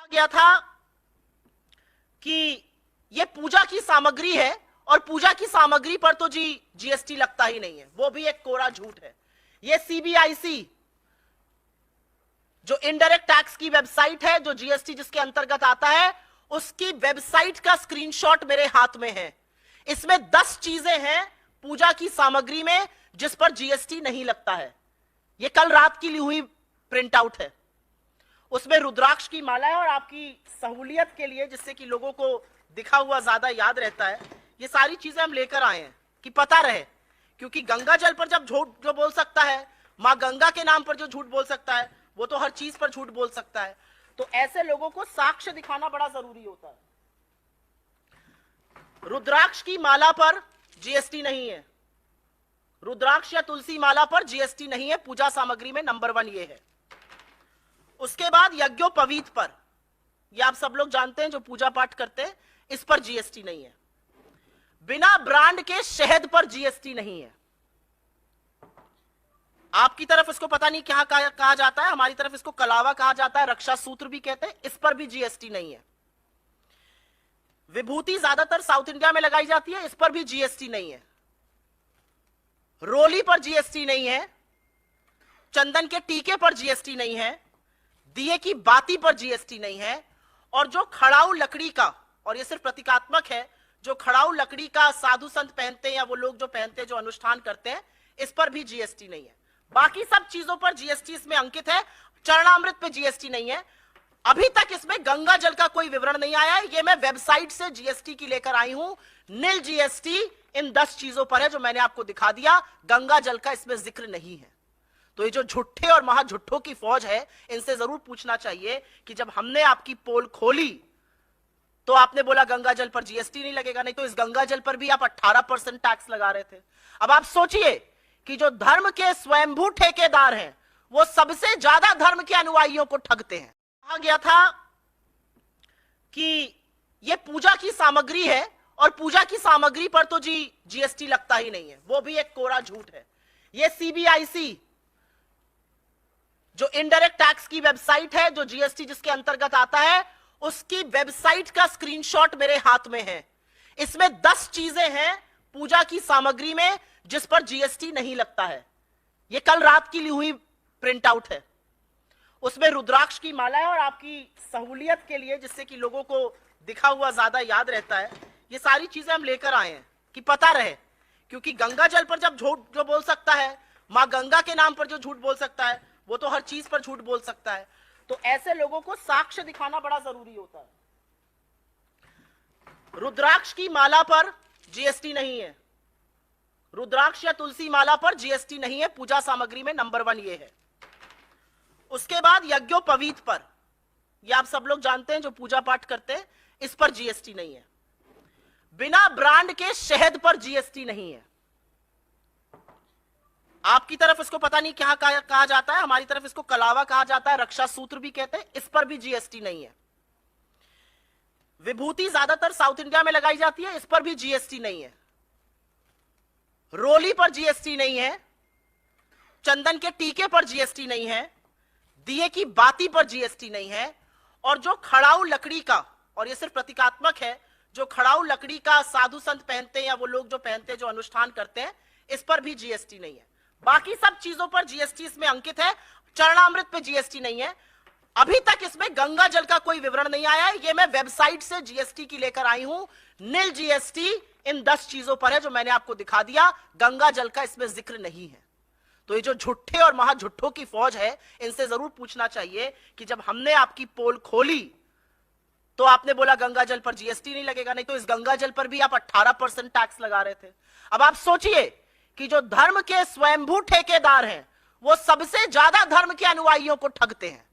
गया था कि ये पूजा की सामग्री है और पूजा की सामग्री पर तो जीएसटी लगता ही नहीं है, वो भी एक कोरा झूठ है। ये सीबीआईसी जो इनडायरेक्ट टैक्स की वेबसाइट है, जो जीएसटी जिसके अंतर्गत आता है, उसकी वेबसाइट का स्क्रीनशॉट मेरे हाथ में है। इसमें 10 चीजें हैं पूजा की सामग्री में जिस पर जीएसटी नहीं लगता है। यह कल रात की ली हुई प्रिंट आउट है। उसमें रुद्राक्ष की माला है और आपकी सहूलियत के लिए, जिससे कि लोगों को दिखा हुआ ज्यादा याद रहता है, ये सारी चीजें हम लेकर आए हैं कि पता रहे। क्योंकि गंगा जल पर जब झूठ जो बोल सकता है, मां गंगा के नाम पर जो झूठ बोल सकता है, वो तो हर चीज पर झूठ बोल सकता है। तो ऐसे लोगों को साक्ष्य दिखाना बड़ा जरूरी होता है। रुद्राक्ष की माला पर जीएसटी नहीं है, रुद्राक्ष या तुलसी माला पर जीएसटी नहीं है, पूजा सामग्री में नंबर 1 ये है। उसके बाद यज्ञोपवीत पर, ये आप सब लोग जानते हैं जो पूजा पाठ करते हैं, इस पर जीएसटी नहीं है। बिना ब्रांड के शहद पर जीएसटी नहीं है। आपकी तरफ इसको पता नहीं क्या कहा जाता है, हमारी तरफ इसको कलावा कहा जाता है, रक्षा सूत्र भी कहते हैं, इस पर भी जीएसटी नहीं है। विभूति ज्यादातर साउथ इंडिया में लगाई जाती है, इस पर भी जीएसटी नहीं है। रोली पर जीएसटी नहीं है, चंदन के टीके पर जीएसटी नहीं है, दिए की बाती पर जीएसटी नहीं है, और जो खड़ाऊ लकड़ी का, और यह सिर्फ प्रतीकात्मक है, जो खड़ाऊ लकड़ी का साधु संत पहनते हैं या वो लोग जो पहनते हैं, जो अनुष्ठान करते हैं, इस पर भी जीएसटी नहीं है। बाकी सब चीजों पर जीएसटी इसमें अंकित है। चरणामृत पे जीएसटी नहीं है। अभी तक इसमें गंगा जल का कोई विवरण नहीं आया है। ये मैं वेबसाइट से जीएसटी की लेकर आई हूं। नील जीएसटी इन 10 चीजों पर है जो मैंने आपको दिखा दिया। गंगा जल का इसमें जिक्र नहीं है। तो ये जो झुट्ठे और महाझुट्ठों की फौज है, इनसे जरूर पूछना चाहिए कि जब हमने आपकी पोल खोली तो आपने बोला गंगा जल पर जीएसटी नहीं लगेगा, नहीं तो इस गंगा जल पर भी आप 18% टैक्स लगा रहे थे। अब आप सोचिए कि जो धर्म के स्वयंभू ठेकेदार हैं, वो सबसे ज्यादा धर्म के अनुयायियों को ठगते हैं। कहा गया था कि ये पूजा की सामग्री है और पूजा की सामग्री पर तो जीएसटी लगता ही नहीं है, वो भी एक कोरा झूठ है। ये सीबीआईसी जो इनडायरेक्ट टैक्स की वेबसाइट है, जो जीएसटी जिसके अंतर्गत आता है, उसकी वेबसाइट का स्क्रीनशॉट मेरे हाथ में है। इसमें 10 चीजें हैं पूजा की सामग्री में जिस पर जीएसटी नहीं लगता है। यह कल रात की ली हुई प्रिंट आउट है। उसमें रुद्राक्ष की माला है और आपकी सहूलियत के लिए, जिससे कि लोगों को दिखा हुआ ज्यादा याद रहता है, ये सारी चीजें हम लेकर आए हैं कि पता रहे। क्योंकि गंगा जल पर जब झूठ जो बोल सकता है, मां गंगा के नाम पर जो झूठ बोल सकता है, वो तो हर चीज पर झूठ बोल सकता है। तो ऐसे लोगों को साक्ष्य दिखाना बड़ा जरूरी होता है। रुद्राक्ष की माला पर जीएसटी नहीं है, रुद्राक्ष या तुलसी माला पर जीएसटी नहीं है, पूजा सामग्री में नंबर 1 ये है। उसके बाद यज्ञोपवीत पर, ये आप सब लोग जानते हैं जो पूजा पाठ करते हैं, इस पर जीएसटी नहीं है। बिना ब्रांड के शहद पर जीएसटी नहीं है। आपकी तरफ इसको पता नहीं क्या कहा जाता है, हमारी तरफ इसको कलावा कहा जाता है, रक्षा सूत्र भी कहते हैं, इस पर भी जीएसटी नहीं है। विभूति ज्यादातर साउथ इंडिया में लगाई जाती है, इस पर भी जीएसटी नहीं है। रोली पर जीएसटी नहीं है, चंदन के टीके पर जीएसटी नहीं है, दिए की बाती पर जीएसटी नहीं है, और जो खड़ाऊ लकड़ी का, और यह सिर्फ प्रतीकात्मक है, जो खड़ाऊ लकड़ी का साधु संत पहनते हैं या वो लोग जो पहनते हैं, जो अनुष्ठान करते हैं, इस पर भी जीएसटी नहीं है। बाकी सब चीजों पर जीएसटी इसमें अंकित है। चरणामृत पे जीएसटी नहीं है। अभी तक इसमें गंगा जल का कोई विवरण नहीं आया है। ये मैं वेबसाइट से जीएसटी की लेकर आई हूं। नील जीएसटी इन 10 चीजों पर है जो मैंने आपको दिखा दिया। गंगा जल का इसमें जिक्र नहीं है। तो ये जो झुट्ठे और महाझुट्ठों की फौज है, इनसे जरूर पूछना चाहिए कि जब हमने आपकी पोल खोली तो आपने बोला गंगा जल पर जीएसटी नहीं लगेगा, नहीं तो इस गंगा जल पर भी आप 18% टैक्स लगा रहे थे। अब आप सोचिए कि जो धर्म के स्वयंभू ठेकेदार हैं, वो सबसे ज्यादा धर्म के अनुयायियों को ठगते हैं।